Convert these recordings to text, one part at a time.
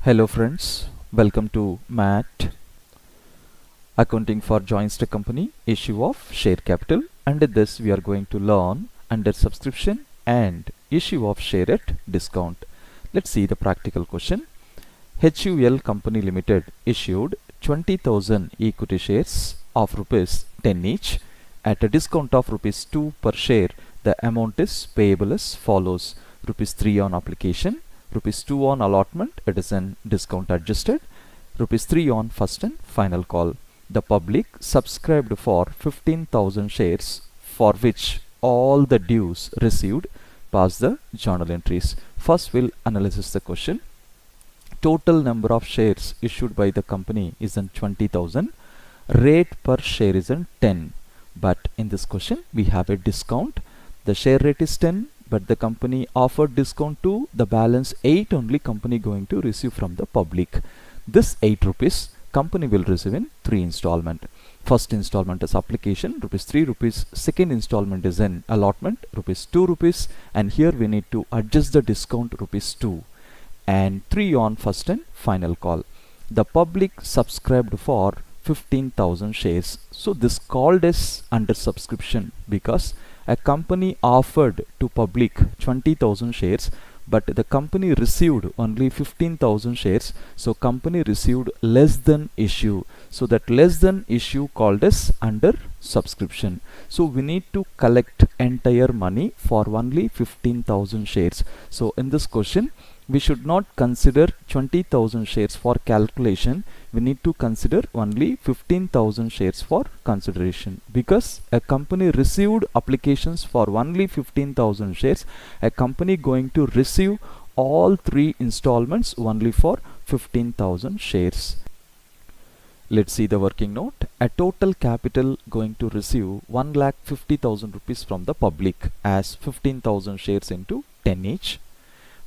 Hello friends, welcome to MAT Accounting for Joint Stock Company Issue of Share Capital. Under this we are going to learn under subscription and issue of share at discount. Let's see the practical question. HUL Company Limited issued 20,000 equity shares of rupees 10 each at a discount of rupees 2 per share. The amount is payable as follows: rupees 3 on application, rupees 2 on allotment, it is an discount adjusted, rupees 3 on first and final call. The public subscribed for 15,000 shares for which all the dues received pass the journal entries. First we'll analyze the question. Total number of shares issued by the company is in 20,000. Rate per share is in 10. But in this question we have a discount. The share rate is 10, but the company offered discount to the balance 8 only company going to receive from the public. This 8 rupees company will receive in 3 installment. First installment is application, rupees 3 rupees. Second installment is in allotment, rupees 2 rupees. And here we need to adjust the discount, rupees 2. And 3 on first and final call. The public subscribed for 15,000 shares. So this called as under subscription because a company offered to public 20,000 shares, but the company received only 15,000 shares. So company received less than issue. So that less than issue called as under subscription. So we need to collect entire money for only 15,000 shares. So in this question we should not consider 20,000 shares for calculation. We need to consider only 15,000 shares for consideration because a company received applications for only 15,000 shares. A company going to receive all 3 installments only for 15,000 shares. Let's see the working note. A total capital going to receive 1,50,000 rupees from the public as 15,000 shares into 10 each.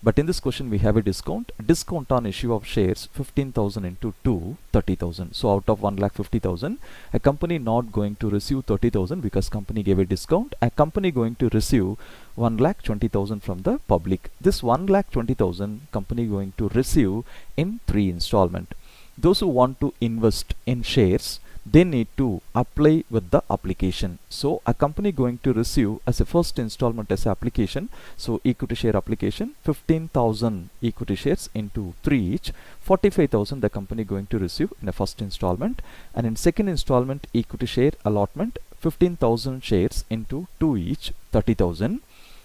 But in this question we have a discount on issue of shares 15,000 into 2, 30,000. So out of 1,50,000, a company not going to receive 30,000 because company gave a discount. A company going to receive 1,20,000 from the public. This 1,20,000 company going to receive in 3 installment. Those who want to invest in shares, they need to apply with the application. So a company going to receive as a first installment as application. So equity share application 15,000 equity shares into 3 each, 45,000 the company going to receive in a first installment. And in second installment equity share allotment 15,000 shares into 2 each, 30,000.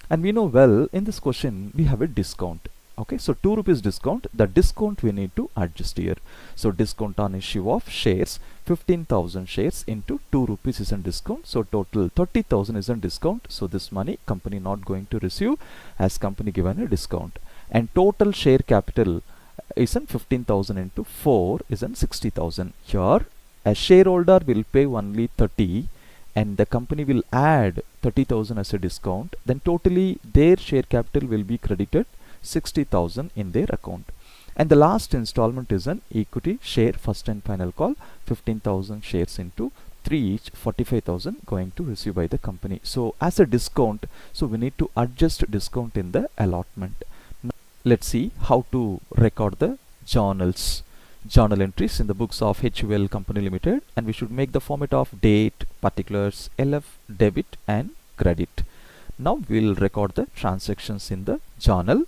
And we know well in this question we have a discount. Okay, so 2 rupees discount, the discount we need to adjust here. So discount on issue of shares 15,000 shares into 2 rupees is in discount. So total 30,000 is in discount. So this money company not going to receive as company given a discount. And total share capital is in 15,000 into 4 is in 60,000. Here a shareholder will pay only 30 and the company will add 30,000 as a discount. Then totally their share capital will be credited 60,000 in their account. And the last installment is an equity share first and final call 15,000 shares into 3 each, 45,000 going to receive by the company. So as a discount, so we need to adjust discount in the allotment. Now, let's see how to record the journal entries in the books of HUL Company Limited, and we should make the format of date, particulars, LF, debit and credit. Now we'll record the transactions in the journal.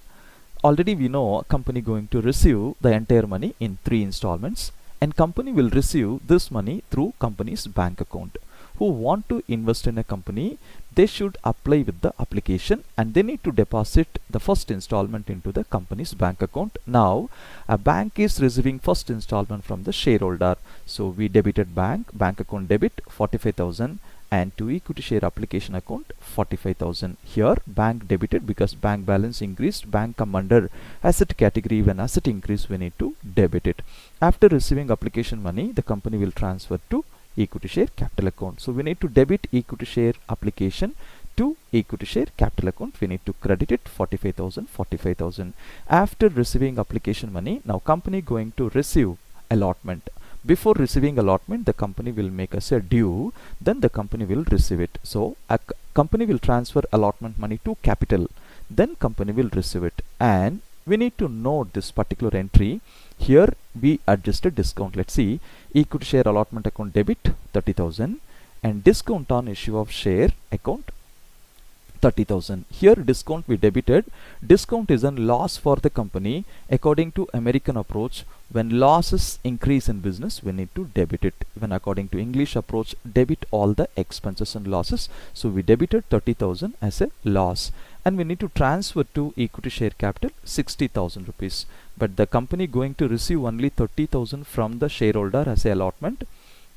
Already we know a company going to receive the entire money in 3 installments, and company will receive this money through company's bank account. Who want to invest in a company, they should apply with the application and they need to deposit the first installment into the company's bank account. Now a bank is receiving first installment from the shareholder. So we debited bank account debit 45,000 and to equity share application account 45,000. Here bank debited because bank balance increased, bank come under asset category. When asset increase we need to debit it. After receiving application money, the company will transfer to equity share capital account. So we need to debit equity share application to equity share capital account. We need to credit it 45,000. After receiving application money, now company going to receive allotment. Before receiving allotment, the company will make us a due, then the company will receive it. So a company will transfer allotment money to capital, then company will receive it. And we need to note this particular entry. here we adjusted discount. Let's see, equity share allotment account debit 30,000 and discount on issue of share account 30,000. Here discount we debited. Discount is a loss for the company. According to American approach, when losses increase in business, we need to debit it. When according to English approach, debit all the expenses and losses. So we debited 30,000 as a loss, and we need to transfer to equity share capital 60,000 rupees. But the company going to receive only 30,000 from the shareholder as a allotment.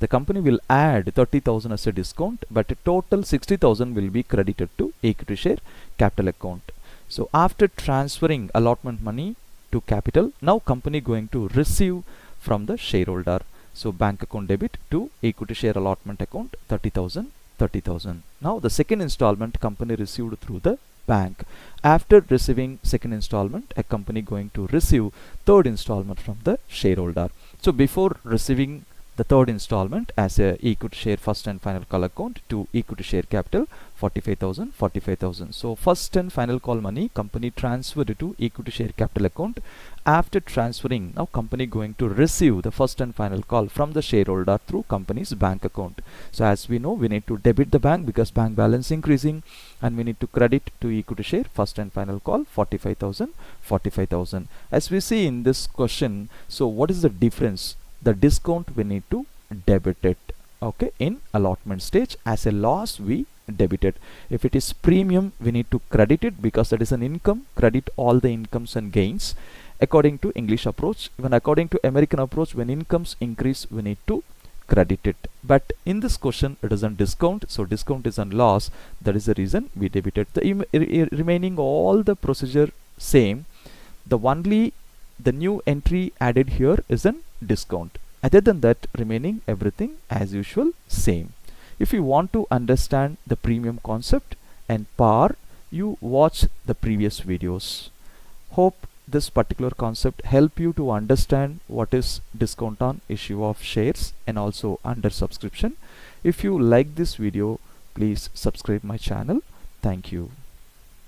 The company will add 30,000 as a discount, but a total 60,000 will be credited to equity share capital account. So after transferring allotment money to capital, now company going to receive from the shareholder. So bank account debit to equity share allotment account 30,000, 30,000. Now the second installment company received through the bank. After receiving second installment, a company going to receive third installment from the shareholder. So before receiving the third installment as a equity share first and final call account to equity share capital 45,000, 45,000. So first and final call money company transferred to equity share capital account. After transferring, now company going to receive the first and final call from the shareholder through company's bank account. So as we know, we need to debit the bank because bank balance increasing, and we need to credit to equity share first and final call 45,000, 45,000. As we see in this question, so what is the difference? The discount we need to debit it, okay, in allotment stage. As a loss we debit it. If it is premium, we need to credit it because that is an income. Credit all the incomes and gains according to English approach. When according to American approach, when incomes increase, we need to credit it. But in this question it is a discount, so discount is a loss. That is the reason we debited. The remaining all the procedure same. The new entry added here is an discount. Other than that, remaining everything as usual same. If you want to understand the premium concept and par, you watch the previous videos. Hope this particular concept help you to understand what is discount on issue of shares and also under subscription. If you like this video, please subscribe my channel. Thank you.